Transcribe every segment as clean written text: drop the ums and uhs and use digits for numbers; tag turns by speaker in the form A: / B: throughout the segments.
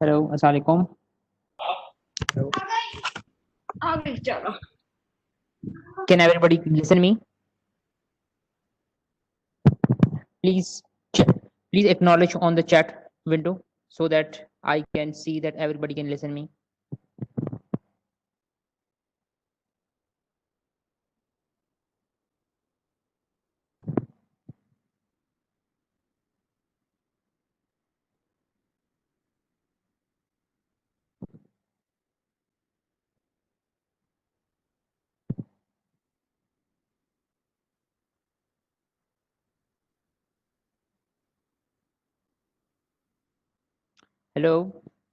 A: Hello, Assalamualaikum.
B: आगे चलो।
A: Can everybody listen me? Please, please acknowledge on the chat window so that I can see that everybody can listen me. Hello,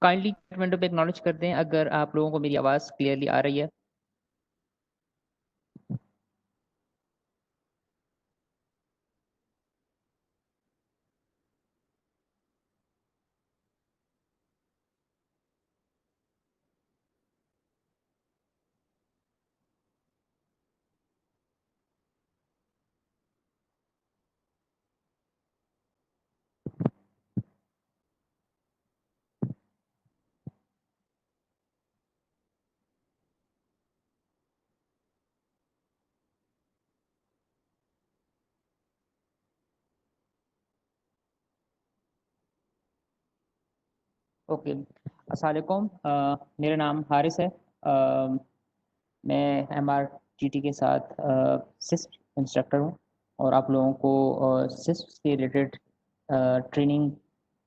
A: kindly chat window पे acknowledge कर दें अगर आप लोगों को मेरी आवाज़ क्लियरली आ रही है. ओके, अस्सलाम वालेकुम. मेरा नाम हारिस है. मैं MRGT के साथ सिस्प इंस्ट्रक्टर हूँ और आप लोगों को सिस्प से रिलेटेड ट्रेनिंग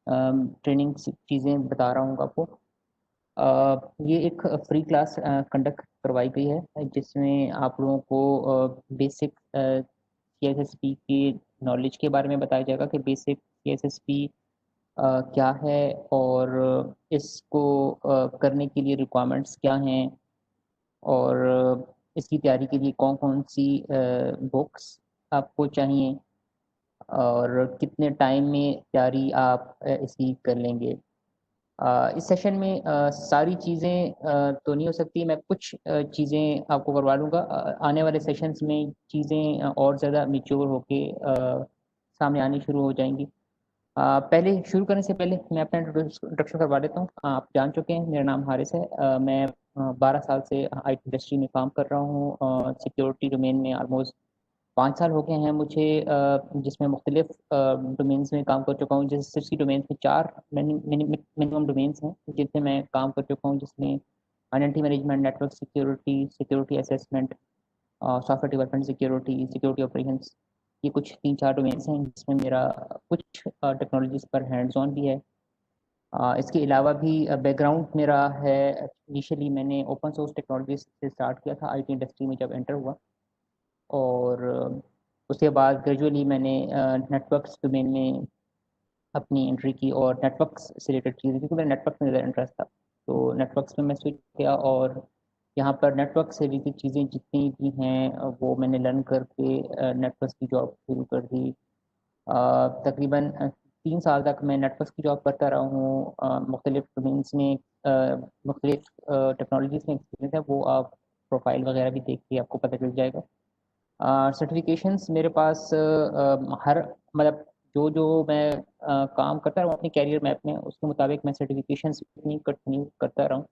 A: ट्रेनिंग चीज़ें बता रहा हूँ आपको. ये एक फ्री क्लास कंडक्ट करवाई गई है जिसमें आप लोगों को बेसिक CSSP की नॉलेज के बारे में बताया जाएगा कि बेसिक CSSP क्या है और इसको करने के लिए रिक्वायरमेंट्स क्या हैं और इसकी तैयारी के लिए कौन कौन सी बुक्स आपको चाहिए और कितने टाइम में तैयारी आप इसकी कर लेंगे. इस सेशन में सारी चीज़ें तो नहीं हो सकती. मैं कुछ चीज़ें आपको करवा लूँगा. आने वाले सेशंस में चीज़ें और ज़्यादा मैच्योर होके सामने आनी शुरू हो जाएंगी. पहले शुरू करने से पहले मैं अपना इंट्रोडक्शन करवा देता हूँ. आप जान चुके हैं मेरा नाम हारिस है. मैं 12 साल से IT इंडस्ट्री में काम कर रहा हूँ. सिक्योरिटी डोमेन में ऑलमोस्ट 5 साल हो गए हैं मुझे, जिसमें मुख्तलिफ डोमेन्स में काम कर चुका हूँ. जैसे सिर्फ डोमेन्स में 4 मिनिमम डोमेन्स हैं जिनसे मैं काम कर चुका हूँ, जिसमें identity management, network security, security assessment, software development security, security operations. ये कुछ 3-4 डोमेन्स हैं जिसमें मेरा कुछ टेक्नोलॉजीज़ पर हैंड्स ऑन भी है. इसके अलावा भी बैकग्राउंड मेरा है. इनिशियली मैंने ओपन सोर्स टेक्नोलॉजीज से स्टार्ट किया था IT इंडस्ट्री में जब एंटर हुआ, और उसके बाद ग्रेजुअली मैंने नेटवर्क्स डोमेन में अपनी एंट्री की और नेटवर्क्स से रिलेटेड चीज़ें, क्योंकि मेरा नेटवर्क में ज़्यादा इंटरेस्ट था तो नेटवर्क्स में मैं स्विच किया. और यहाँ पर नेटवर्क से रिलेटेड चीज़ें जितनी भी हैं वो मैंने लर्न करके नेटवर्क्स की जॉब शुरू कर दी. तकरीबन 3 साल तक मैं नेटवर्क्स की जॉब करता रहा हूँ. मुख्तलिफ डोमेन्स में मुख्तलिफ टेक्नोलॉजीज़ में एक्सपीरियंस है. वो आप प्रोफाइल वगैरह भी देख के आपको पता चल जाएगा. सर्टिफिकेशंस मेरे पास हर मतलब जो जो मैं काम करता रहा हूँ अपने कैरियर में अपने, उसके मुताबिक मैं सर्टिफिकेशंस कंटिन्यू करता रहा हूँ.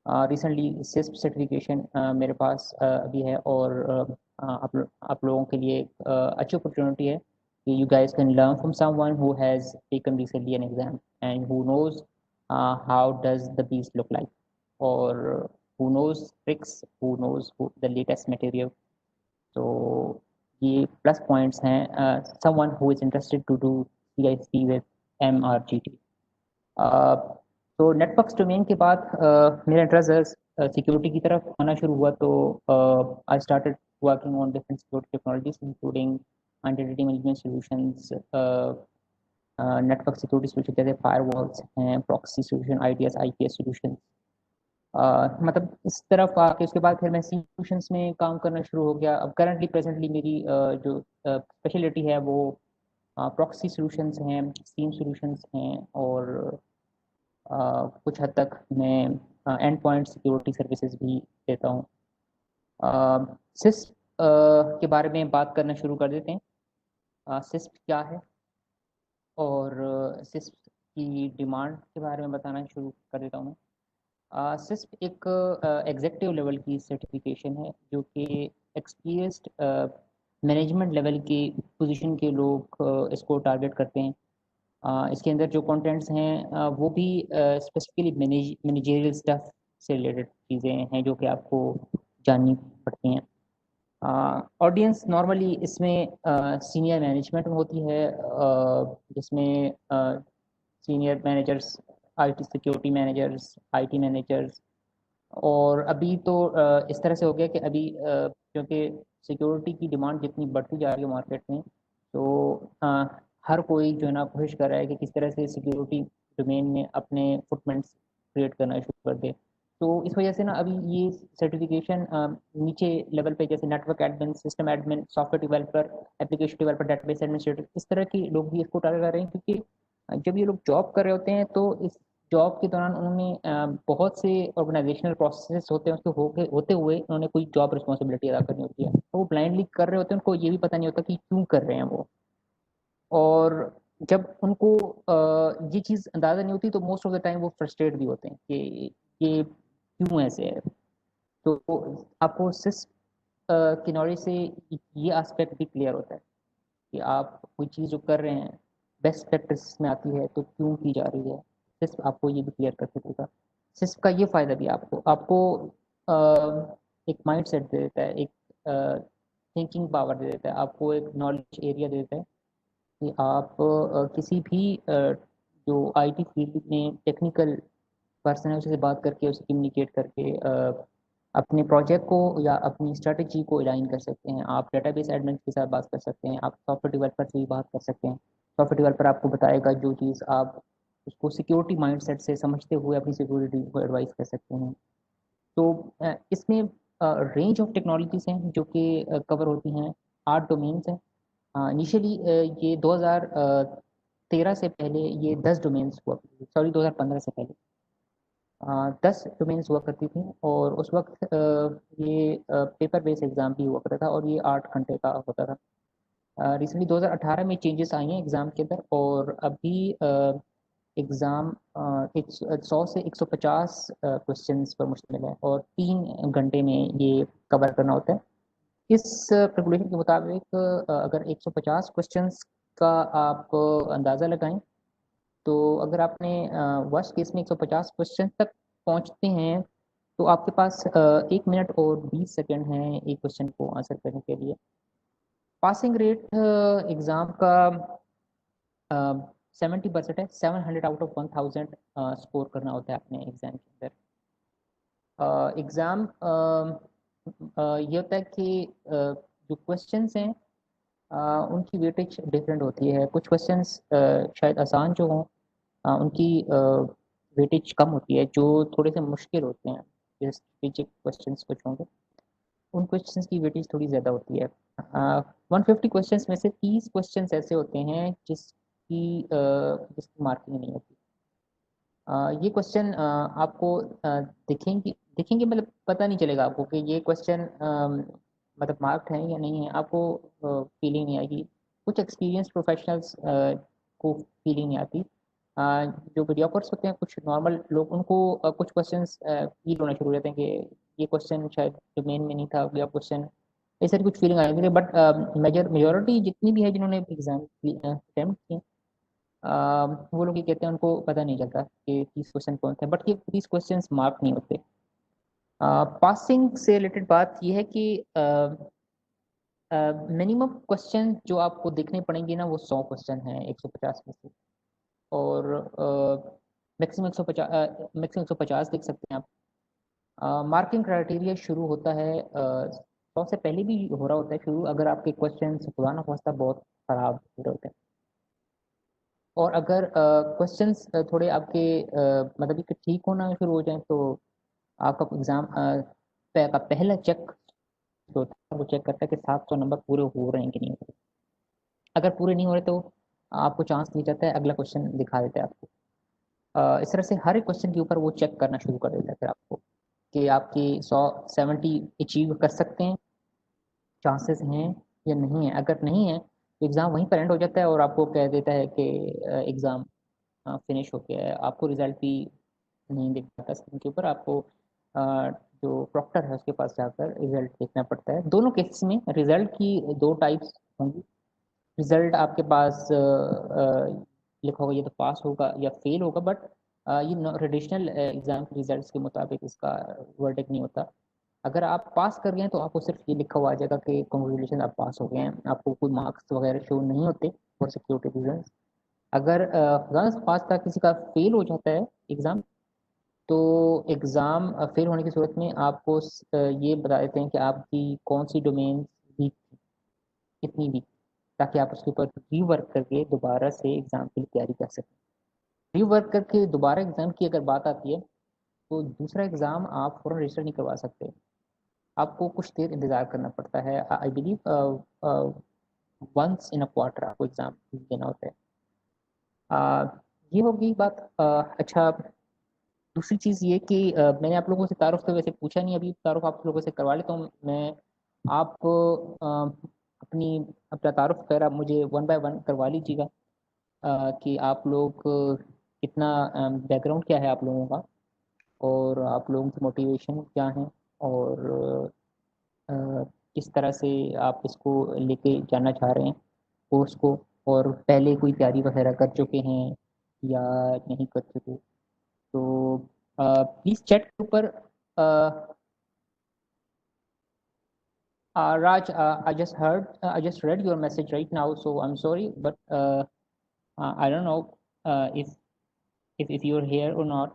A: रिसेंटली सिस्प सर्टिफिकेशन मेरे पास अभी है, और आप लोगों के लिए अच्छी अपॉर्चुनिटी है कि you guys can learn from someone who has taken recently an exam and who knows how does the beast look like, और who knows tricks, who knows the latest material. तो ये प्लस पॉइंट्स हैं someone who is interested to do CISP with MRGT. तो networks domain के बाद मेरा interest security की तरफ आना शुरू हुआ. तो I started working on different security technologies including identity management solutions, network security solution जैसे फायरवॉल्स हैं, proxy solution, IDS IPS solution. मतलब इस तरफ आके उसके बाद फिर मैं सॉल्यूशंस में काम करना शुरू हो गया. अब करंटली प्रेजेंटली मेरी जो स्पेशलिटी है वो प्रॉक्सी सॉल्यूशंस हैं, स्टीम सॉल्यूशंस हैं, और कुछ हद तक मैं एंड पॉइंट सिक्योरिटी सर्विसेज भी देता हूँ. सिस्प के बारे में बात करना शुरू कर देते हैं. सिस्प क्या है और सिस्प کی ڈیمانڈ کے بارے میں بتانا شروع کر دیتا ہوں میں. سسپ ایک ایگزیکٹو لیول کی سرٹیفکیشن ہے جو کہ ایکسپیرینسڈ مینجمنٹ لیول کی پوزیشن کے لوگ اس کو ٹارگیٹ کرتے ہیں. اس کے اندر جو کانٹینٹس ہیں وہ بھی اسپیسیفکلی مینیجریل اسٹف سے ریلیٹڈ چیزیں ہیں جو کہ آپ کو جاننی پڑتی ہیں. آڈینس نارملی اس میں سینئر مینجمنٹ ہوتی ہے جس میں senior managers, I T security managers, I T managers. اور ابھی تو اس طرح سے ہو گیا کہ ابھی کیونکہ سیکیورٹی کی ڈیمانڈ جتنی بڑھتی جا رہی ہے مارکیٹ میں، تو ہر کوئی جو ہے نا کوشش کر رہا ہے کہ کس طرح سے سیکیورٹی ڈومین میں اپنے فٹ پرنٹس کریٹ کرنا شروع کر دے. تو اس وجہ سے نا ابھی یہ سرٹیفکیشن نیچے لیول پہ جیسے network admin, system admin, software developer, application developer, database administrator, اس طرح کے لوگ بھی اس کو ٹارگیٹ کر رہے ہیں. کیونکہ جب یہ لوگ جاب کر رہے ہوتے ہیں تو اس جاب کے دوران انہوں نے بہت سے آرگنائزیشنل پروسیسز ہوتے ہیں اس کے ہوتے ہوئے انہوں نے کوئی جاب رسپانسبلٹی ادا کرنی ہوتی ہے. تو وہ بلائنڈلی کر رہے ہوتے ہیں، ان کو یہ بھی پتہ نہیں ہوتا کہ کیوں کر رہے ہیں وہ. اور جب ان کو یہ چیز اندازہ نہیں ہوتی تو موسٹ آف دا ٹائم وہ فرسٹریٹ بھی ہوتے ہیں کہ یہ کیوں ایسے ہے. تو آپ کو سس کی نالج سے یہ آسپیکٹ بھی کلیئر ہوتا ہے کہ آپ کوئی چیز جو کر رہے ہیں بیسٹ پریکٹس میں آتی ہے تو کیوں کی جا رہی ہے. سس آپ کو یہ بھی کلیئر کر سکے گا. سس کا یہ فائدہ بھی آپ کو ایک مائنڈ سیٹ دے دیتا ہے، ایک تھنکنگ پاور دے دیتا ہے، آپ کو ایک نالج ایریا دے دیتا ہے کہ آپ کسی بھی جو آئی ٹی فیلڈ میں ٹیکنیکل پرسن ہے اس سے بات کر کے اسے کمیونیکیٹ کر کے اپنے پروجیکٹ کو یا اپنی اسٹریٹجی کو الائن کر سکتے ہیں. آپ ڈیٹا بیس ایڈمن کے ساتھ بات کر سکتے ہیں، آپ سافٹ ویئر ڈیولپر سے بھی بات کر سکتے ہیں. سافٹ ویئر ڈیولپر آپ کو بتائے گا جو چیز آپ اس کو سیکیورٹی مائنڈ سیٹ سے سمجھتے ہوئے اپنی سیکیورٹی کو ایڈوائز کر سکتے ہیں. تو اس میں رینج آف ٹیکنالوجیز ہیں جو کہ کور ہوتی ہیں. 8 ڈومینس ہیں. انیشلی یہ 2013 سے پہلے یہ 10 ڈومینس ہوا، سوری 2015 سے پہلے 10 ڈومینس ہوا کرتی تھیں. اور اس وقت یہ پیپر بیس ایگزام بھی ہوا کرتا تھا اور یہ 8 گھنٹے کا ہوتا تھا. ریسنٹلی 2018 میں چینجز آئی ہیں ایگزام کے اندر، اور ابھی ایگزام 100 سے 150 کوشچنس پر مشتمل ہے اور 3 گھنٹے میں یہ کور کرنا ہوتا ہے. اس کیلکولیشن کے مطابق اگر 150 کوشچنس کا آپ اندازہ لگائیں تو اگر آپ نے ورسٹ کیس میں 150 کوشچن تک پہنچتے ہیں تو آپ کے پاس 1 منٹ اور 20 سیکنڈ ہیں ایک کوشچن کو آنسر کرنے کے لیے. پاسنگ ریٹ ایگزام کا 70% ہے. 700 آؤٹ آف 1000 اسکور کرنا ہوتا ہے اپنے ایگزام کے اندر. ایگزام یہ ہوتا ہے کہ جو کوشچنس ہیں ان کی ویٹیج ڈفرینٹ ہوتی ہے. کچھ کوشچنس شاید آسان جو ہوں ان کی ویٹیج کم ہوتی ہے، جو تھوڑے سے مشکل ہوتے ہیں جیسے اسٹریٹجک کوشچنس کچھ ہوں گے ان کوشچنس کی ویٹیج تھوڑی زیادہ ہوتی ہے. 150 کوشچنس میں سے 30 کوشچنس ایسے ہوتے ہیں جس کی مارکنگ نہیں ہوتی. یہ کوشچن آپ کو دیکھیں گے مطلب پتہ نہیں چلے گا آپ کو کہ یہ کوشچن مطلب مارکڈ ہیں یا نہیں ہیں. آپ کو فیلنگ نہیں آئے گی. کچھ ایکسپیرینس پروفیشنلس کو فیلنگ نہیں آتی. جو ویڈیوکرس ہوتے ہیں کچھ نارمل لوگ ان کو کچھ کوشچنس فیل ہونا شروع ہو جاتے ہیں کہ یہ کوشچن شاید ڈومین میں نہیں تھا یا کوشچن اس طرح کچھ فیلنگ آئی. بٹ میجورٹی جتنی بھی ہے جنہوں نے ایگزام اٹیمپٹ کیے وہ لوگ یہ کہتے ہیں ان کو پتہ نہیں چلتا کہ 30 کوشچن کون تھے، بٹ یہ 30 کوشچنس مارک نہیں ہوتے. پاسنگ سے ریلیٹڈ بات یہ ہے کہ منیمم کوشچن جو آپ کو دیکھنے پڑیں گے نا وہ 100 کوشچن ہیں 150 میں سے، اور میکسیمم 150 دیکھ سکتے ہیں آپ. مارکنگ کرائٹیریا شروع ہوتا ہے 100 سے پہلے بھی ہو رہا ہوتا ہے شروع اگر آپ کے کوشچن خدا نہ خواستہ بہت خراب ہو رہے ہوتے ہیں. اور اگر کوشچنس تھوڑے آپ کے مطلب کہ ٹھیک ہونا شروع ہو جائیں تو آپ کا ایگزام کا پہلا چیک جو ہوتا ہے وہ چیک کرتا ہے کہ 700 نمبر پورے ہو رہے ہیں کہ نہیں ہو رہے. اگر پورے نہیں ہو رہے تو آپ کو چانس دیا جاتا ہے اگلا کوشچن دکھا دیتا ہے آپ کو. اس طرح سے ہر ایک کوشچن کے اوپر وہ چیک کرنا شروع کر دیتا ہے پھر آپ کو کہ آپ کی 170 اچیو کر سکتے ہیں، چانسز ہیں یا نہیں ہیں. اگر نہیں ہے تو ایگزام وہیں پر اینڈ ہو جاتا ہے اور آپ کو کہہ دیتا ہے کہ ایگزام فنش ہو گیا ہے. آپ کو رزلٹ بھی نہیں دیکھ پاتا اسکرین کے اوپر, آپ کو جو پروکٹر ہے اس کے پاس جا کر رزلٹ دیکھنا پڑتا ہے. دونوں کیسز میں رزلٹ کی دو ٹائپس ہوں گی. رزلٹ آپ کے پاس لکھا ہوگا, یہ تو پاس ہوگا یا فیل ہوگا, بٹ یہ ٹریڈیشنل ایگزام کے رزلٹس کے مطابق اس کا ورڈک نہیں ہوتا. اگر آپ پاس کر گئے ہیں تو آپ کو صرف یہ لکھا ہوا آ جائے گا کہ کنگریچولیشن آپ پاس ہو گئے ہیں, آپ کو کوئی مارکس وغیرہ شو نہیں ہوتے فور سیکورٹی ریزنس. اگر پاس کا کسی کا فیل ہو جاتا ہے ایگزام, تو ایگزام فیل ہونے کی صورت میں آپ کو یہ بتا دیتے ہیں کہ آپ کی کون سی ڈومین ویک تھی, کتنی ویک, تاکہ آپ اس کے اوپر ری ورک کر کے دوبارہ سے ایگزام کی تیاری کر سکیں. ری ورک کر کے دوبارہ ایگزام کی اگر بات آتی ہے تو دوسرا ایگزام آپ فوراً رجسٹر نہیں کروا سکتے, آپ کو کچھ دیر انتظار کرنا پڑتا ہے. I believe once in a quarter آپ کو ایگزام دینا ہوتا ہے. یہ ہوگی بات. اچھا, دوسری چیز یہ کہ میں نے آپ لوگوں سے تعارف تو ویسے پوچھا نہیں, ابھی تعارف آپ لوگوں سے کروا لیتا ہوں. میں آپ اپنا تعارف وغیرہ مجھے 1 بائی 1 کروا لیجیے گا کہ آپ لوگ کتنا بیک گراؤنڈ کیا ہے آپ لوگوں کا, اور آپ لوگوں کی موٹیویشن کیا ہیں, اور کس طرح سے آپ اس کو لے کے جانا چاہ رہے ہیں کورس کو, اور پہلے کوئی تیاری وغیرہ کر چکے ہیں یا نہیں کر چکے. تو پلیز چیٹ کے اوپر Raj, I just read your message right now, so I'm sorry, but I don't know if you're here or not.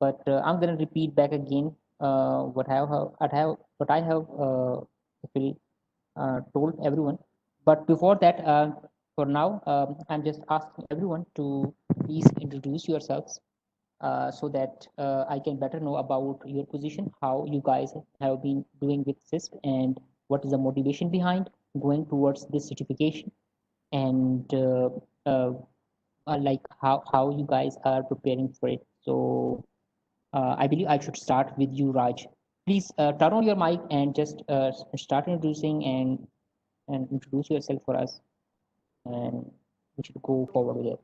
A: But I'm gonna repeat back again what I have actually told everyone. But before that, for now, I'm just asking everyone to please introduce yourselves so that I can better know about your position, how you guys have been doing with CISP, and what is the motivation behind going towards this certification, and like how you guys are preparing for it. So I believe I should start with you, Raj. Please turn on your mic and just start introducing and introduce yourself for us, and we should go forward with it.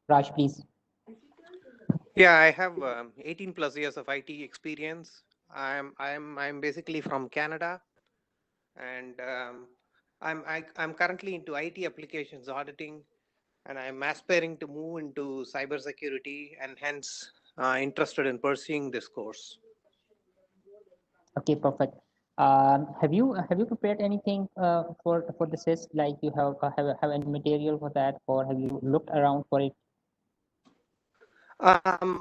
A: Raj, please.
C: Yeah, I have 18 plus years of IT experience. I'm basically from Canada, and I'm currently into IT applications auditing, and I'm aspiring to move into cybersecurity, and hence interested in pursuing this course.
A: Okay, perfect. Have you prepared anything for the CIS? Like you have any material for that, or have you looked around for it?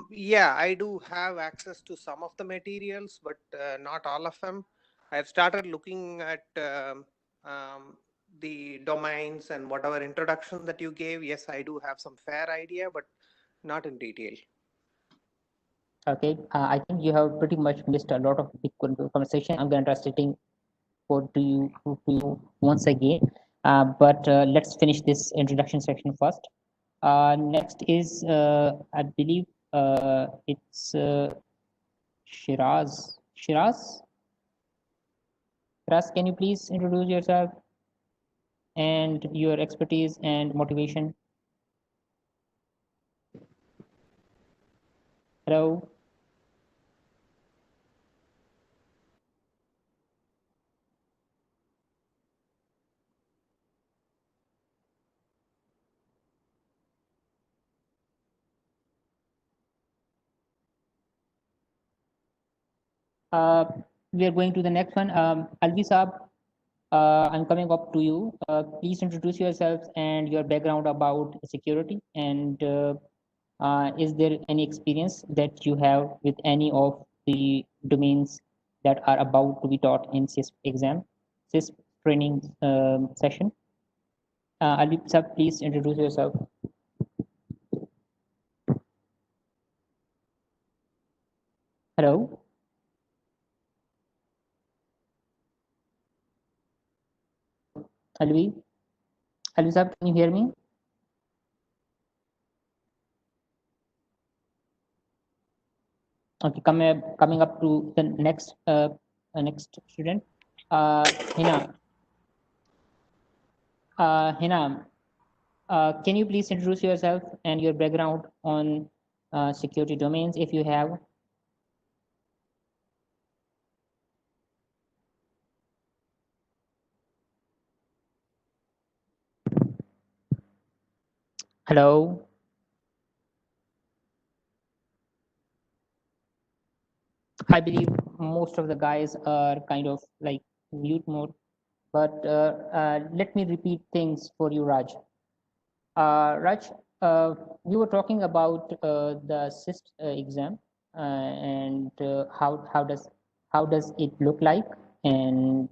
C: Yeah, I do have access to some of the materials, but not all of them. I've started looking at the domains and whatever introduction that you gave. Yes, I do have some fair idea, but not in detail.
A: Okay, I think you have pretty much missed a lot of big conversation. I'm going to translating to you once again, but let's finish this introduction section first. Next is I believe it's Shiraz. Shiraz, can you please introduce yourself and your expertise and motivation? Hello. We are going to the next one. Alvi Saab, I'm coming up to you. Please introduce yourselves and your background about security, and is there any experience that you have with any of the domains that are about to be taught in CISP exam, CISP training session? Alvi Saab, please introduce yourself. Hello. Alvi Saab, can you hear me? Okay, coming up to the next student, Hina. Hina, Can you please introduce yourself and your background on security domains if you have? Hello. I believe most of the guys are kind of like mute mode, but let me repeat things for you, Raj. Raj, we were talking about the SIST exam and how does it look like, and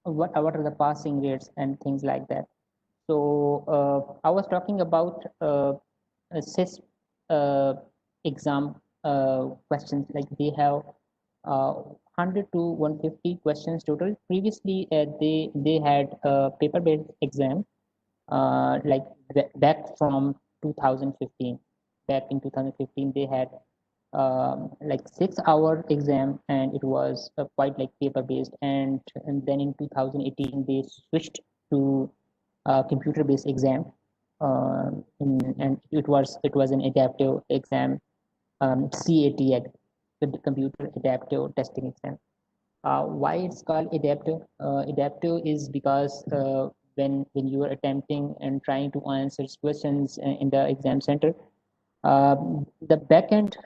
A: what are the passing rates and things like that. So I was talking about a SIST exam questions, like they have 100 to 150 questions total. Previously, they had a paper-based exam like back from 2015. Back in 2015, they had like 6 hour exam, and it was quite like paper based. And then in 2018, they switched to computer based exam. And it was an adaptive exam, CAT, the computer adaptive testing exam. Why it's called adaptive? Adaptive is because when you are attempting and trying to answer questions in the exam center, the backend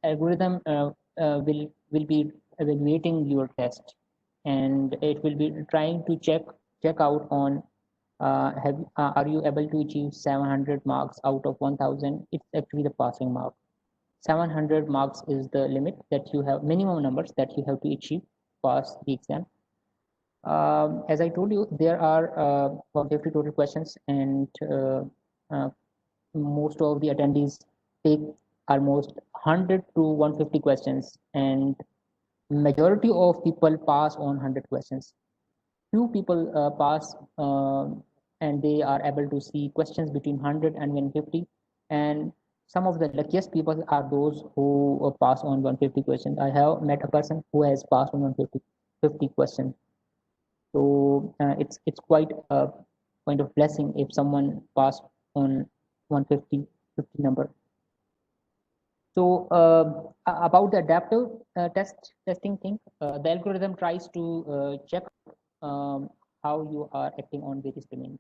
A: algorithm will be evaluating your test, and it will be trying to check out on are you able to achieve 700 marks out of 1000. It's actually the passing mark. 700 marks is the limit that you have, minimum numbers that you have to achieve pass the exam. As I told you, there are 150 total questions, and uh, most of the attendees take almost 100 to 150 questions, and majority of people pass on 100 questions. Few people pass, and they are able to see questions between 100 and 150, and some of the luckiest people are those who pass on 150 questions. I have met a person who has passed on 150 questions. So it's quite a point of blessing if someone passed on 150 number. So about the adaptive testing thing, the algorithm tries to check how you are acting on various domains.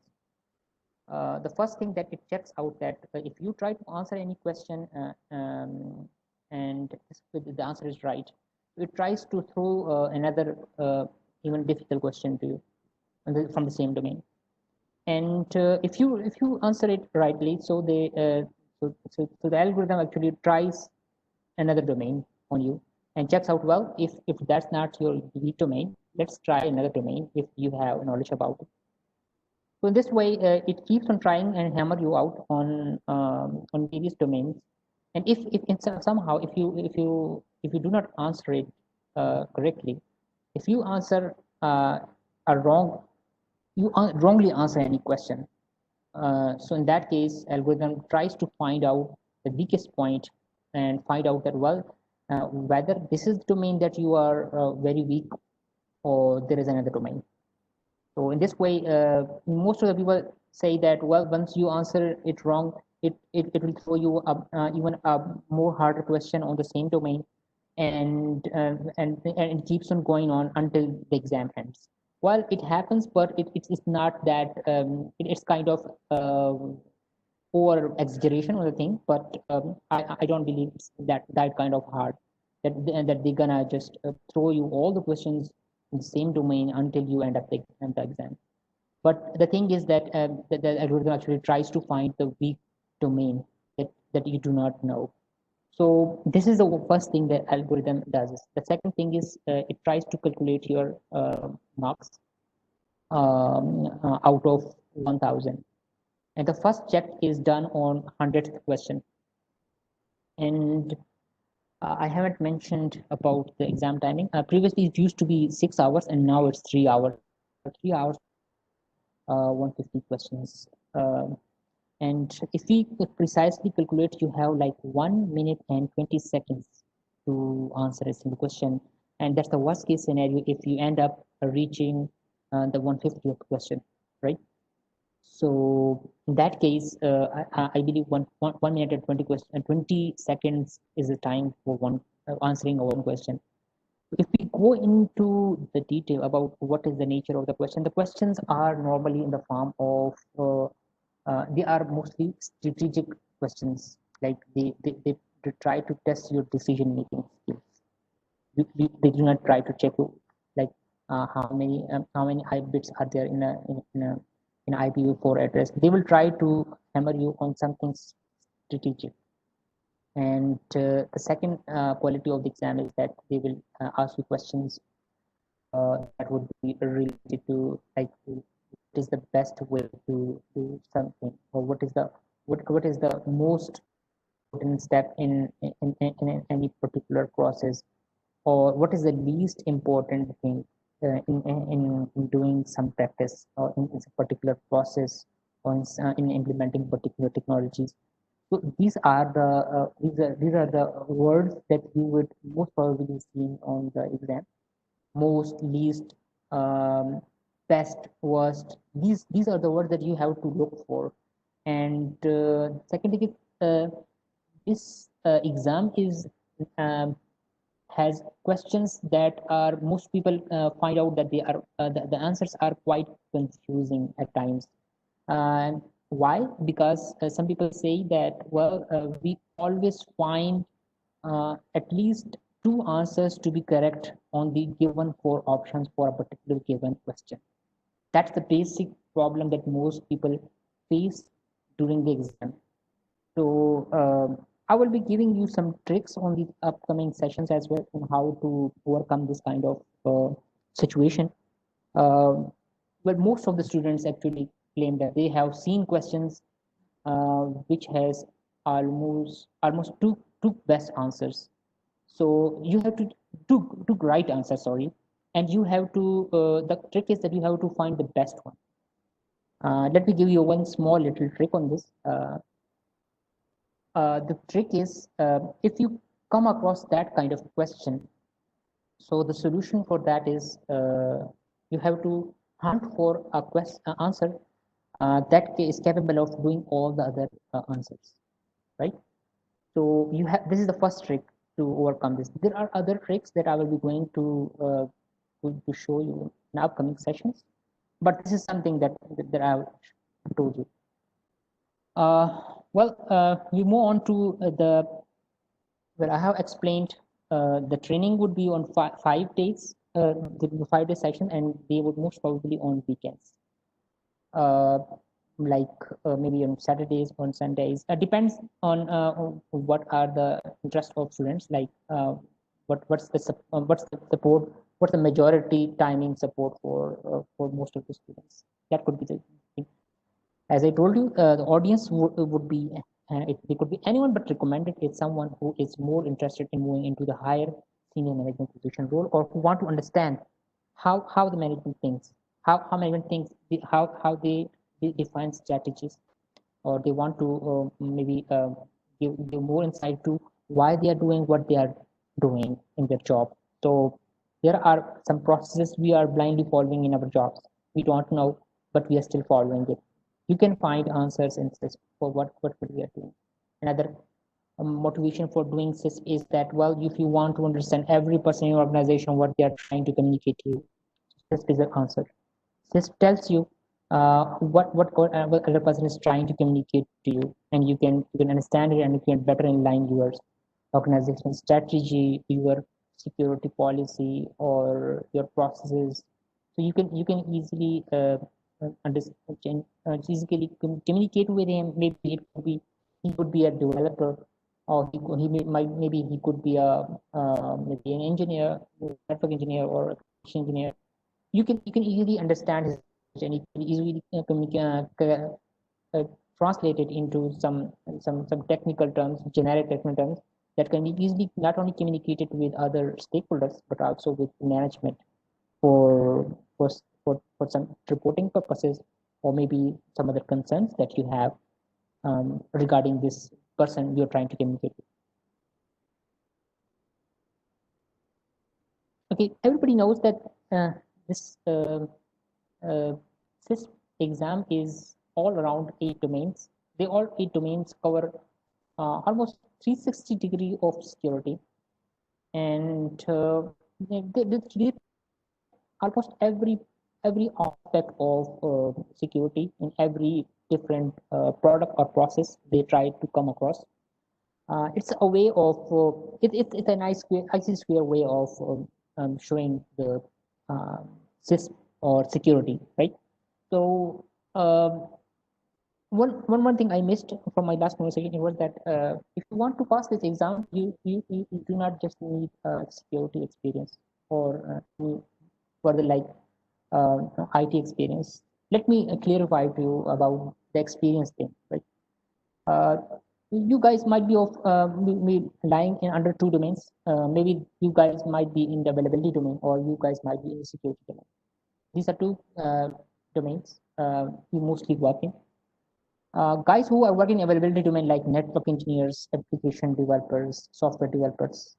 A: The first thing that it checks out, that if you try to answer any question and the answer is right, it tries to throw another even difficult question to you from the same domain. And if you answer it rightly, so the algorithm actually tries another domain on you and checks out, well, if that's not your weak domain, let's try another domain if you have knowledge about it. So in this way, it keeps on trying and hammer you out on various domains. And if somehow if you do not answer it correctly, if you answer a wrong, you wrongly answer any question. So in that case, algorithm tries to find out the weakest point and find out that, well, whether this is the domain that you are very weak, or there is another domain. So in this way, most of the people say that, well, once you answer it wrong, it will throw you even a more harder question on the same domain, and it keeps on going on until the exam ends. Well, it happens, but it's not that it's kind of over exaggeration on the thing. But I don't believe it's that kind of hard that they're gonna just throw you all the questions in the same domain until you end up the exam. But the thing is that the algorithm actually tries to find the weak domain that you do not know. So this is the first thing that algorithm does. The second thing is it tries to calculate your marks out of 1000. And the first check is done on 100th question. And I haven't mentioned about the exam timing. Previously, it used to be 6 hours, and now it's 3 hours. 3 hours, 150 questions. And if we could precisely calculate, you have like 1 minute and 20 seconds to answer a single question. And that's the worst case scenario if you end up reaching the 150th question, right? So in that case, I believe 1 minute and 20 seconds is the time for one answering one question. If we go into the detail about what is the nature of the questions are normally in the form of they are mostly strategic questions. Like they try to test your decision making skills. They do not try to check like how many I bits are there in a IPv4 address. They will try to hammer you on something strategic. And the second quality of the exam is that they will ask you questions that would be related to like what is the best way to do something, or what is the most important step in any particular process, or what is the least important thing in doing some practice or in a particular process or in implementing particular technologies. So these are the words that you would most probably see on the exam. Most, least, best, worst. These are the words that you have to look for. And secondly, this exam is has questions that are most people find out that they are the answers are quite confusing at times. And why? Because some people say that, well, we always find at least two answers to be correct on the given four options for a particular given question. That's the basic problem that most people face during the exam. So I will be giving you some tricks on the upcoming sessions as well on how to overcome this kind of situation. But most of the students actually claim that they have seen questions which has almost two best answers. So you have to two right answers, sorry, and you have to the trick is that you have to find the best one. Let me give you one small little trick on this. The trick is if you come across that kind of question, so the solution for that is you have to hunt for a answer that is capable of doing all the other answers, right? So you have this is the first trick to overcome this. There are other tricks that I will be going to show you in upcoming sessions, but this is something that I've told you. We move on to well, I have explained the training would be on 5 days, the 5 day session, and they would most probably on weekends, uh, like maybe on Saturdays, on Sundays. Depends on what are the interest of students. Like what's the support, what's the majority timing support for most of the students. That could be the thing. As I told you, the audience would be, it could be anyone, but recommended is someone who is more interested in moving into the higher senior management position role, or who want to understand how the management thinks, how management thinks, how they define strategies, or they want to maybe give more insight to why they are doing what they are doing in their job. So there are some processes we are blindly following in our jobs. We don't know, but we are still following it. You can find answers in this for what we are doing. Another motivation for doing this is that, well, if you want to understand every person in your organization what they are trying to communicate to you, this is the answer. This tells you what other person is trying to communicate to you, and you can understand it, and you can better align your organizational strategy, your security policy, or your processes. So you can easily understand, easily communicate with him. Maybe he could be a developer, or maybe he could be a maybe an engineer, network engineer, or a engineer. You can easily understand his, and you can easily translate it into some technical terms, generic technical terms that can be easily not only communicated with other stakeholders but also with management for for some reporting purposes, or maybe some other concerns that you have regarding this person you're trying to communicate with. Okay, everybody knows that this uh, this exam is all around 8 domains. They all 8 domains cover almost 360 degree of security, and they almost every aspect of security in every different product or process they try to come across. It's a way of it's a nice IC square way of showing the sys or security, right? So one thing I missed from my last conversation was that if you want to pass this exam, you do not just need security experience or for the like IT experience. Let me clarify to you about the experience thing, right? Uh, you guys might be of lying in under 2 domains. Maybe you guys might be in the availability domain, or you guys might be in the security domain. These are two domains you mostly work in. Guys who are working in availability domain like network engineers, application developers, software developers,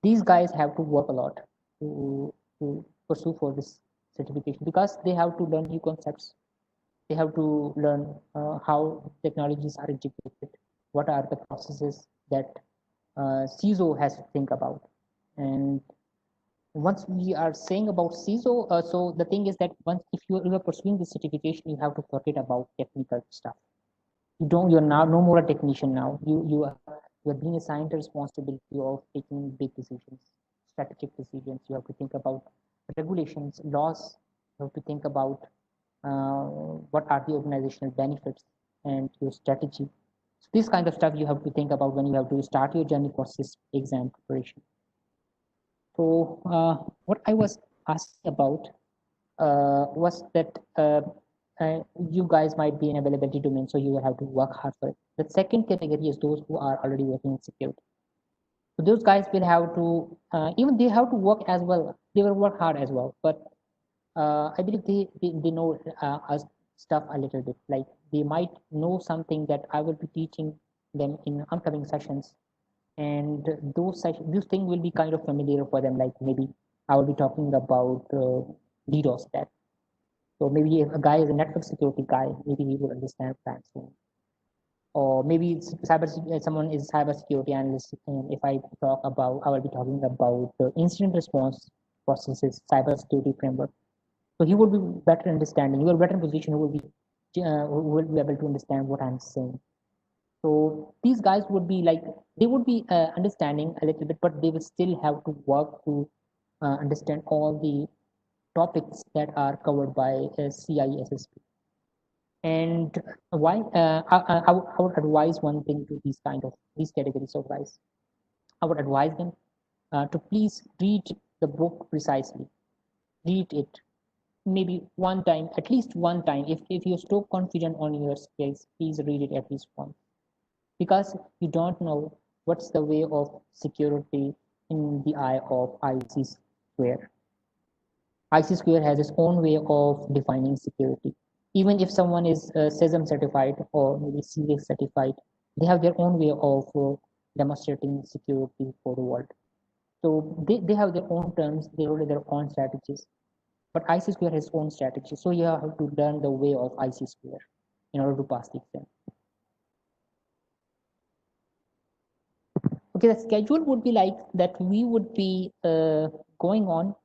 A: these guys have to work a lot to pursue for this certification because they have to learn new concepts. They have to learn how technologies are integrated, what are the processes that CISO has to think about. And once we are saying about CISO, so the thing is that once if you are pursuing this certification, you have to forget about technical stuff. You're now no more a technician now. You're being assigned the responsibility of taking big decisions, strategic decisions. You have to think about regulations, laws. You have to think about what are the organizational benefits and your strategy. So this kind of stuff you have to think about when you have to start your journey for CISP exam preparation. So what I was asking about was that you guys might be in availability domain, so you will have to work hard for it. The second category is those who are already working in security. So those guys will have to, even they have to work as well. They will work hard as well, but I believe they know us stuff a little bit. Like they might know something that I will be teaching them in upcoming sessions, and those things will be kind of familiar for them. Like maybe I will be talking about DDoS attack. So maybe if a guy is a network security guy, maybe he will understand that soon. Or maybe someone is cyber security analyst, and if I talk about, I will be talking about the incident response processes, cyber security framework. So he would be better understanding. You are better position who will be able to understand what I'm saying. So these guys would be like they would be understanding a little bit, but they will still have to work to understand all the topics that are covered by CISSP. And why I would advise one thing to these categories of guys. I would advise them to please read the book precisely. Read it maybe one time, at least one time. If you're so confident on your skills, please read it at least once. Because you don't know what's the way of security in the eye of IC square. IC Square has its own way of defining security. Even if someone is SESM certified or maybe CVX certified, they have their own way of demonstrating security for the world. So they have their own terms, they have their own strategies. But IC Square has its own strategy. So you have to learn the way of IC Square in order to pass the exam. Okay, the schedule would be like that. We would be going on.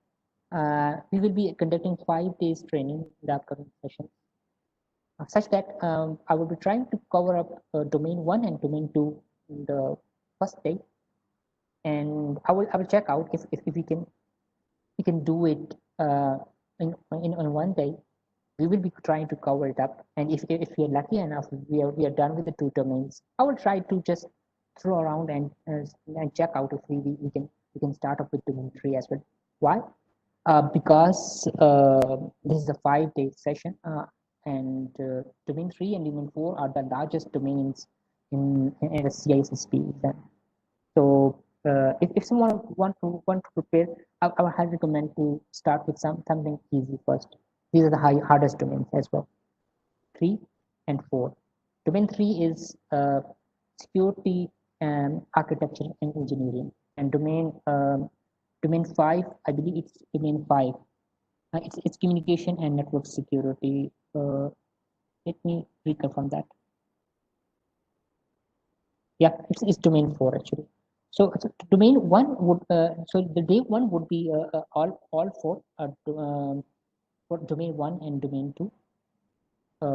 A: We will be conducting 5 days training in the upcoming session, such that I will be trying to cover up domain 1 and domain 2 in the first day, and I will check out if we can do it in one day. We will be trying to cover it up, and if we are lucky enough, we are done with the 2 domains. I will try to just throw around and check out if we can start up with domain 3 as well. Why? Because this is a 5 day session, and domain 3 and domain 4 are the largest domains in the CISSP exam. So if someone want to prepare, I would highly recommend to start with something easy first. These are the hardest domains as well. 3 and 4. Domain 3 is security and architecture and engineering, and domain 5, I believe it's domain 5. It's communication and network security. Let me reconfirm that. Yeah, it's domain 4 actually. So domain 1 would so the day 1 would be all four for domain 1 and domain 2, uh,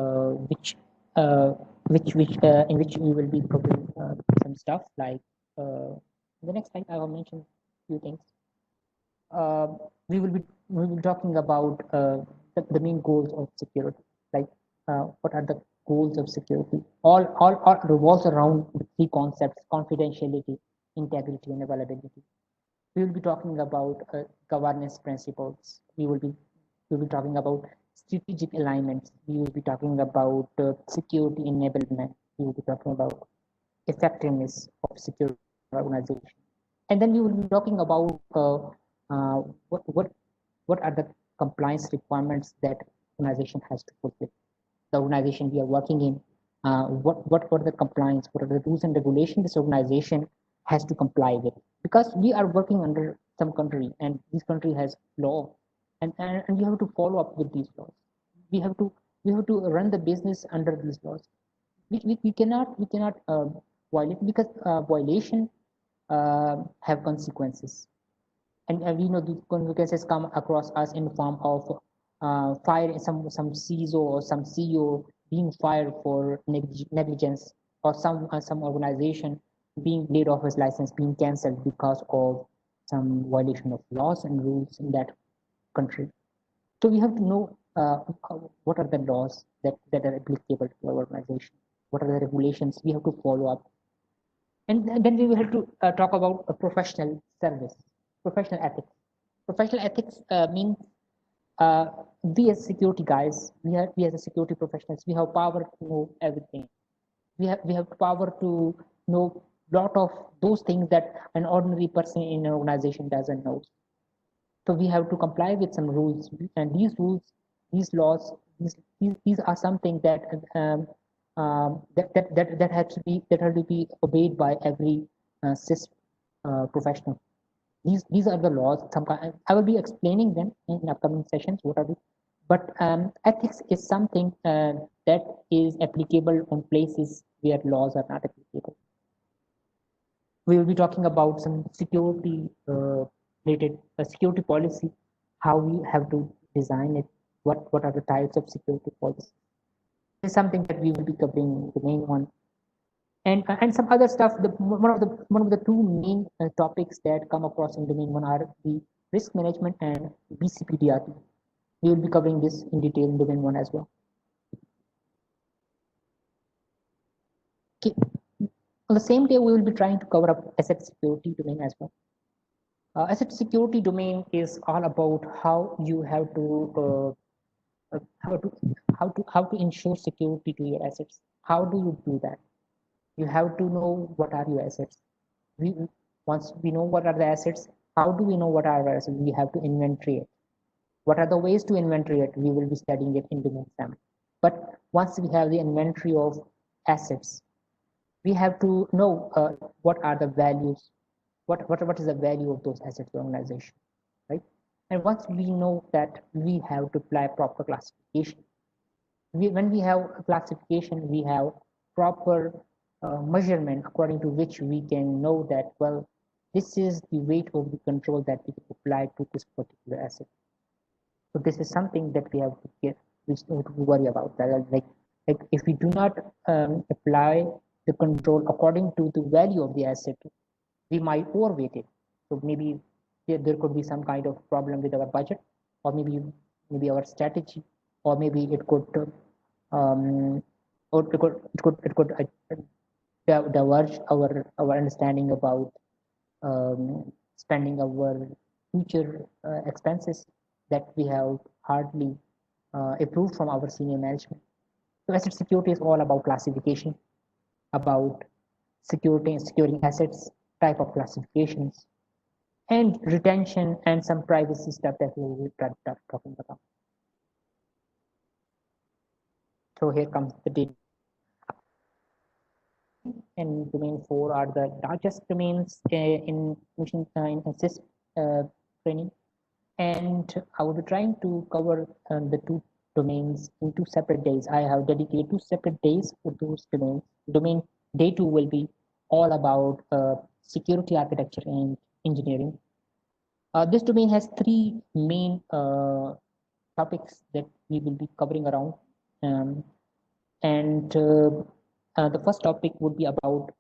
A: which uh, which in which we will be covering some stuff like the next slide I will mention few things. uh, we will be talking about the main goals of security, like what are the goals of security. All revolves around the three concepts: confidentiality, integrity, and availability. We will be talking about governance principles. We will be talking about strategic alignments. We will be talking about security enablement. We will be talking about effectiveness of security organization. And then we will be talking about uh, what, what, what are the compliance requirements that organization has to fulfill. The organization we are working in, what are the compliance, what are the rules and regulations this organization has to comply with. Because we are working under some country and this country has law, and we have to follow up with these laws. We have to we have to run the business under these laws. We cannot violate, because violation have consequences, and we know the consequences come across us in the form of fire, some CISO or some CEO being fired for negligence, or some organization being laid off his license, being cancelled because of some violation of laws and rules in that country. So we have to know what are the laws that are applicable to our organization, what are the regulations we have to follow up. And then we will have to talk about a professional service, professional ethics. Professional ethics means uh, we as security guys, we as a security professionals, we have power to know everything. We have power to know lot of those things that an ordinary person in an organization doesn't know. So we have to comply with some rules, and these rules, these laws, these are something that have to be obeyed by every CIS professional. These are the laws. I will be explaining them in upcoming sessions. What are they? But ethics is something that is applicable on places where laws are not applicable. We will be talking about some security related security policy, how we have to design it, what are the types of security policy. This is something that we will be covering the main one, and some other stuff. One of the two main topics that come across in domain one are the risk management and BCPDRT. We will be covering this in detail in domain one as well. Okay. On the same day, we will be trying to cover up asset security domain as well. Asset security domain is all about how you have to how to ensure security to your assets. How do you do that? You have to know what are your assets. We Once we know what are the assets, how do we know what are our assets? We have to inventory it. What are the ways to inventory it? We will be studying it in domain 7. But once we have the inventory of assets, we have to know what are the values, what is the value of those assets to the organization, right? And once we know that, we have to apply proper classification. When we have a classification, we have proper measurement according to which we can know that, well, this is the weight of the control that we apply to this particular asset. So this is something that we have to get, we have to worry about that. Like if we do not apply the control according to the value of the asset, we might overweight it. So maybe there could be some kind of problem with our budget, or maybe our strategy, or maybe it could or it could diverge our understanding about spending our future expenses that we have hardly approved from our senior management. So asset security is all about classification, about security and securing assets, type of classifications, and retention, and some privacy stuff that we will be talking about. So here comes the data. And domain 4 are the largest domains in mission in training. And I will be trying to cover the two domains in 2 separate days. I have dedicated 2 separate days for those domains. Domain day 2 will be all about security architecture and engineering. This domain has three main topics that we will be covering around. Um, and the first topic would be about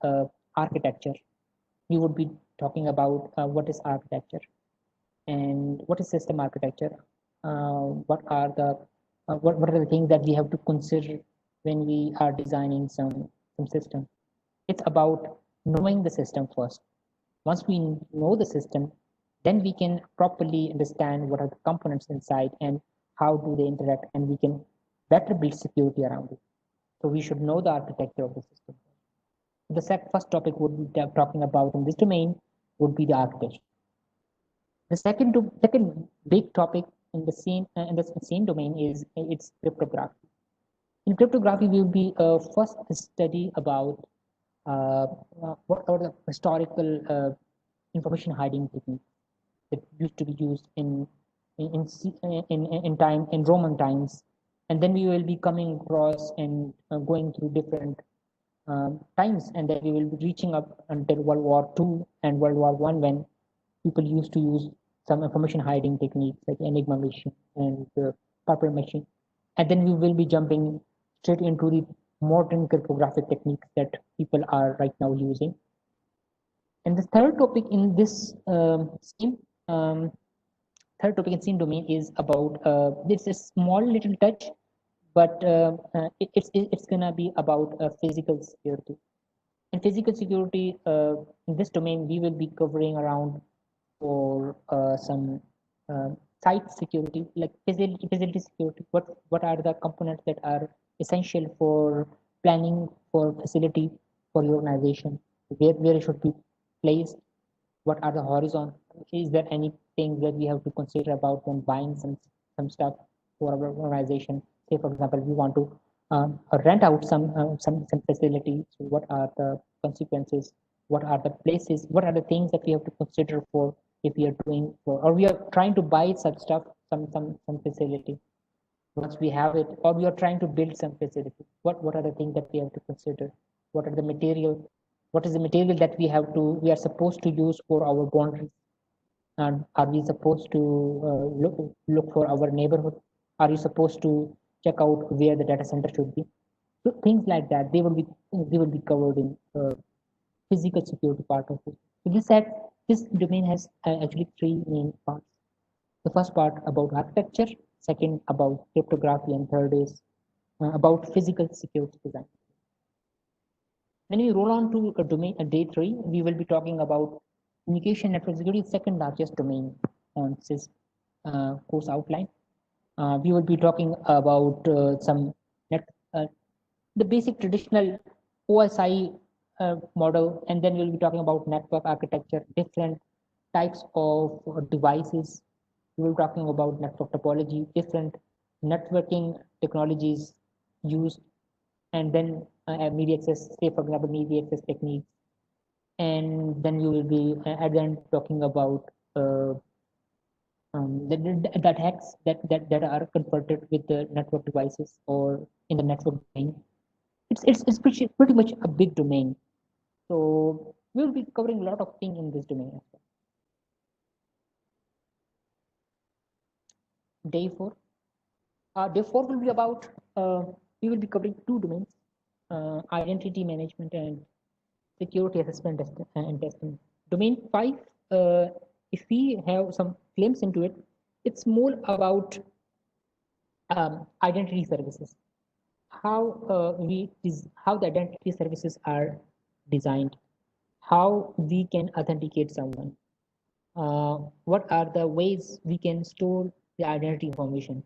A: architecture. We would be talking about what is architecture and what is system architecture. What are the things that we have to consider when we are designing some system. It's about knowing the system first. Once we know the system, then we can properly understand what are the components inside and how do they interact, and we can better build security around it. So we should know the architecture of the system. The first topic would be talking about in this domain would be the architecture. The second big topic in the same domain is its cryptography. In cryptography, we will be first study about what are the historical information hiding techniques that used to be used in time in Roman times, and then we will be coming across and going through different times, and then we will be reaching up until World War II and World War I, when people used to use some information hiding techniques like Enigma machine and Purple machine, and then we will be jumping straight into the modern cryptographic techniques that people are right now using. And the third topic in this same domain is about this is small little touch, but it's gonna be about physical security. In physical security, in this domain, we will be covering around for some site security, like facility security. What are the components that are essential for planning for facility for your organization? Where it should be placed? What are the horizon? Is there anything that we have to consider about when buying some stuff for our organization? Say, for example, we want to rent out some facility. So what are the consequences? What are the places? What are the things that we have to consider for if we are doing for, or we are trying to buy such stuff, some facility? Once we have it, or we are trying to build some facility, what are the things that we have to consider? What are the material? What is the material that we are supposed to use for our boundaries? And are we supposed to look for our neighborhood? Are you supposed to check out where the data center should be? So things like that, they will be covered in physical security part of it. So this domain has actually three main parts. The first part about architecture, second about cryptography, and third is about physical security design. When we roll on to a domain, day 3, we will be talking about communication network security, second largest domain on this course outline. We will be talking about the basic traditional OSI model, and then we'll be talking about network architecture, different types of devices. We will be talking about network topology, different networking technologies used, and then media access, say for example, media access techniques. And then you will be again talking about the attacks that are converted with the network devices or in the network domain. It's pretty much a big domain. So we'll be covering a lot of things in this domain as well. Day 4. Day 4 will be about, we will be covering two domains, identity management and security assessment and testing. Domain 5, if we have some glimpse into it, it's more about identity services. How the identity services are designed, how we can authenticate someone, what are the ways we can store the identity information,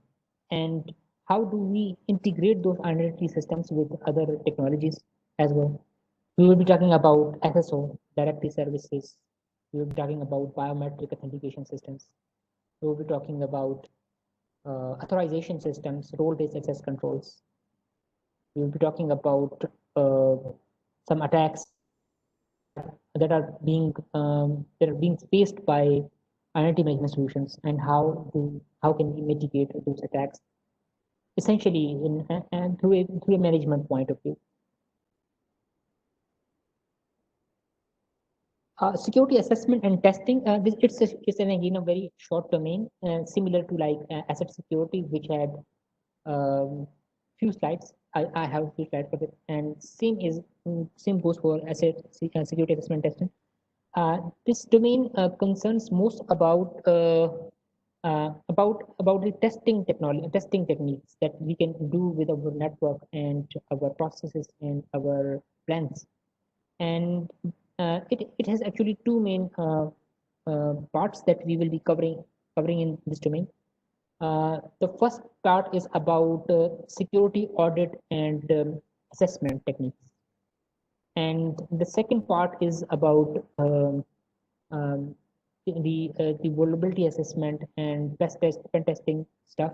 A: and how do we integrate those identity systems with other technologies as well. We will be talking about SSO, directory services. We will be talking about biometric authentication systems. We will be talking about authorization systems, role-based access controls. We will be talking about some attacks that are being faced by identity management solutions, and how can we mitigate those attacks. essentially and through a management point of view. Security assessment and testing. It's an again a very short domain, similar to like asset security, which had few slides. I have a few slides for it, and same goes for security assessment testing. This domain concerns most about the testing techniques that we can do with our network and our processes and our plans. And it has actually two main parts that we will be covering in this domain. The first part is about security audit and assessment techniques, and the second part is about the vulnerability assessment and pen testing stuff.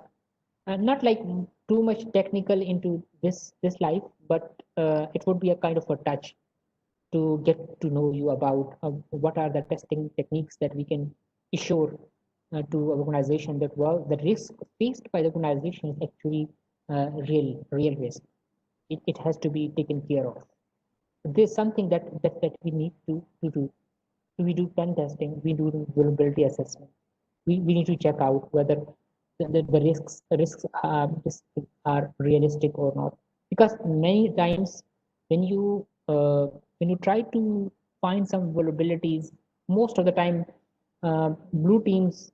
A: Not like too much technical into this life, but it would be a kind of a touch to get to know you about what are the testing techniques that we can assure to an organization that, well, the risk faced by the organization is actually real risk. It has to be taken care of. There's something that we need to do. We do pen testing, we do vulnerability assessment. We need to check out whether the risks are realistic or not. Because many times when you try to find some vulnerabilities, most of the time blue teams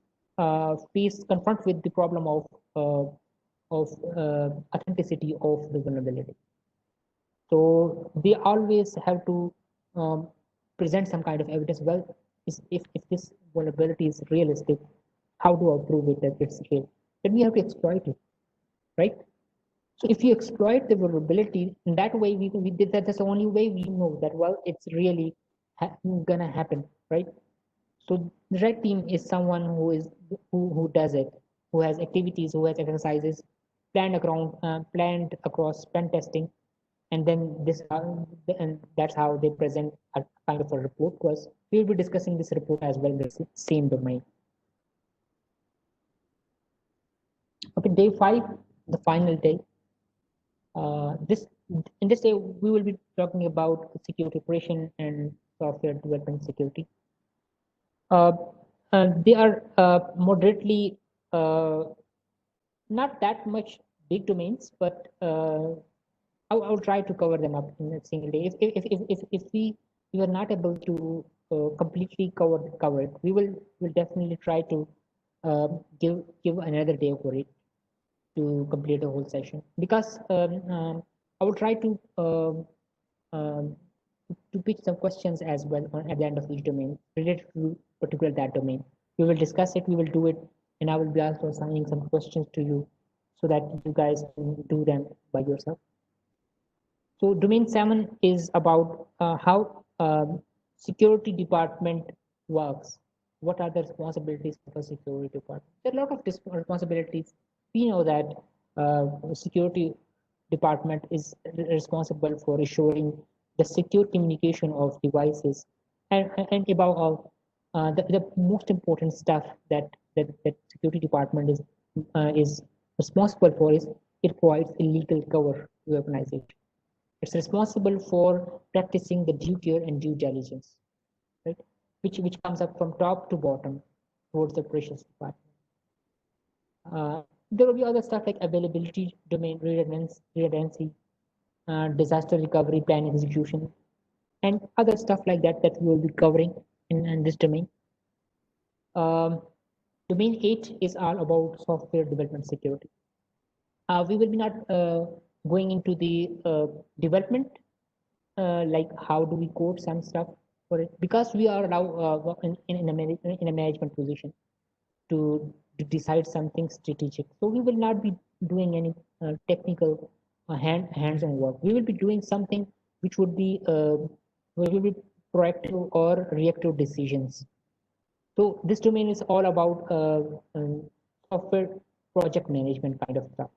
A: face confront with the problem of authenticity of the vulnerability. So they always have to present some kind of evidence. Well, if this vulnerability is realistic, how do I prove it that it's real? Then we have to exploit it, right? So if you exploit the vulnerability in that way, we did that. That's the only way we know that, well, it's really gonna happen, right? So the red team is someone who does it, who has activities, who has exercises planned across pen testing, and then and that's how they present a kind of a report to us. We will be discussing this report as well in the same domain. Okay, day 5, the final day. In this day we will be talking about security operation and software development security. They are moderately not that much big domains, but I'll try to cover them up in a single day. If we are not able to completely cover it, we'll definitely try to give another day for it to complete the whole session, because I will try to pitch some questions as well at the end of each domain related to particular that domain. We will discuss it, we will do it, and I will be also assigning some questions to you so that you guys can do them by yourself. So domain 7 is about how security department works. What are the responsibilities of a security department? There are a lot of responsibilities. We know that security department is responsible for assuring the secure communication of devices, and above all, the most important stuff that security department is responsible for is it provides a legal cover to the organization. It's responsible for practicing the due care and due diligence, right? Which comes up from top to bottom towards the operations department. There will be other stuff like availability, domain redundancy, disaster recovery plan execution, and other stuff like that that we will be covering in this domain. Domain 8 is all about software development security. We will be not going into the development, like how do we code some stuff for it, because we are now in a management position to decide something strategic. So we will not be doing any technical hands-on work. We will be doing something which would be proactive or reactive decisions. So this domain is all about software project management kind of stuff.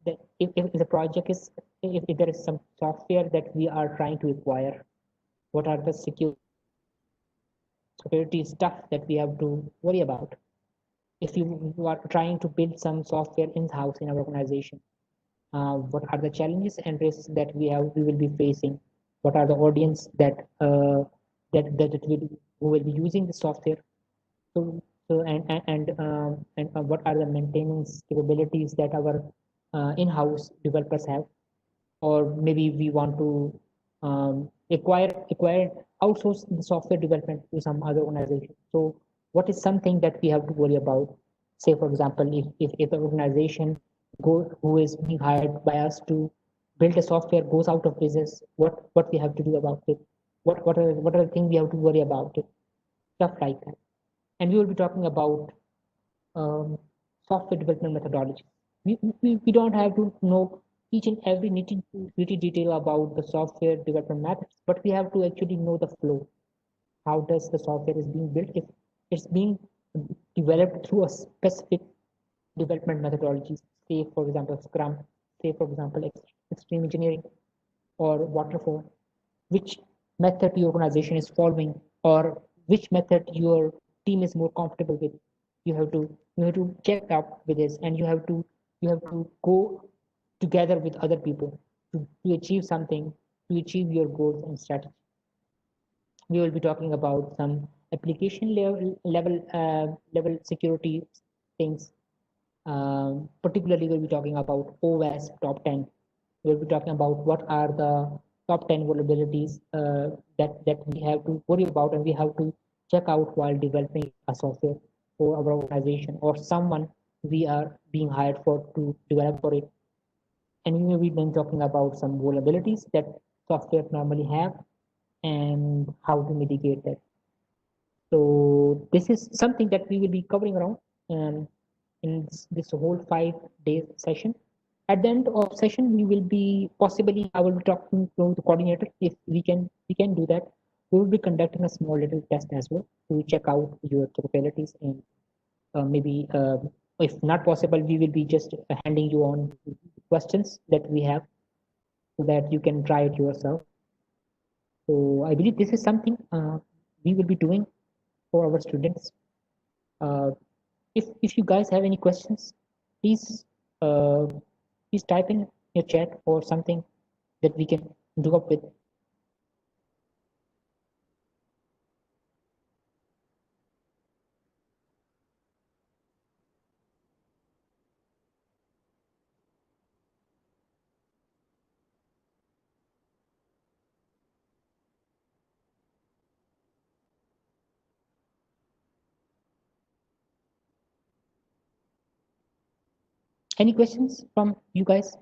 A: That if the project is, if there is some software that we are trying to acquire, what are the security stuff that we have to worry about? if you are trying to build some software in-house in our organization, what are the challenges and risks that we will be facing? What are the audience that who will be using the software? So what are the maintenance capabilities that our in-house developers have? Or maybe we want to acquire outsource the software development to some other organization. So what is something that we have to worry about? Say for example, if an organization who is being hired by us to build a software goes out of business, what we have to do about it? What are the things we have to worry about it? Stuff like that. And we will be talking about um, software development methodology. We don't have to know each and every nitty detail about the software development methods, but we have to actually know the flow. How does the software is being built? If it's being developed through a specific development methodologies, say for example Scrum, say for example extreme engineering or waterfall, which method your organization is following, or which method your team is more comfortable with. You have to check up with this, and you have to go together with other people to achieve something, to achieve your goals and strategy. We will be talking about some application level security things. Particularly, we'll be talking about OWASP top 10. We'll be talking about what are the top 10 vulnerabilities that we have to worry about and we have to check out while developing a software for our organization or someone we are being hired for to develop for it. And we will be then talking about some vulnerabilities that software normally have and how to mitigate that. So this is something that we will be covering around in this whole 5 days session. At the end of session, we will be possibly I will be talking to the coordinator if we can do that. We will be conducting a small little test as well to check out your capabilities and maybe if not possible, we will be just handing you on questions that we have so that you can try it yourself. So I believe this is something we will be doing for our students. Uh, if you guys have any questions, please uh, please type in your chat or something that we can do up with. Any questions from you guys?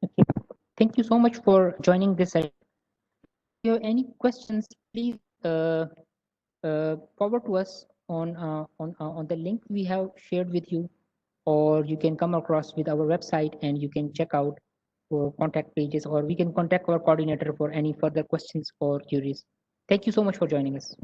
A: Okay. Thank you so much for joining this session. If you have any questions, please forward to us on the link we have shared with you, or you can come across with our website and you can check out for contact pages, or we can contact our coordinator for any further questions or queries. Thank you so much for joining us.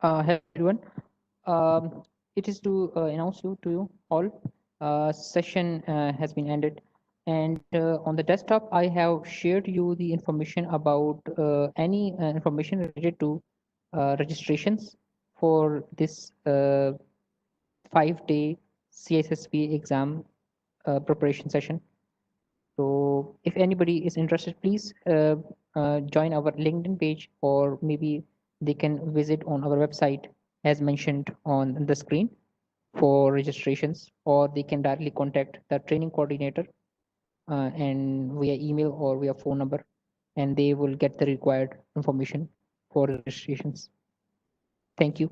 A: Hello everyone. It is to announce to you all. Session has been ended, and on the desktop I have shared you the information about any information related to registrations for this 5-day CISSP exam preparation session. So if anybody is interested, please join our LinkedIn page, or maybe they can visit on our website as mentioned on the screen for registrations, or they can directly contact the training coordinator and via email or via phone number, and they will get the required information for registrations. Thank you.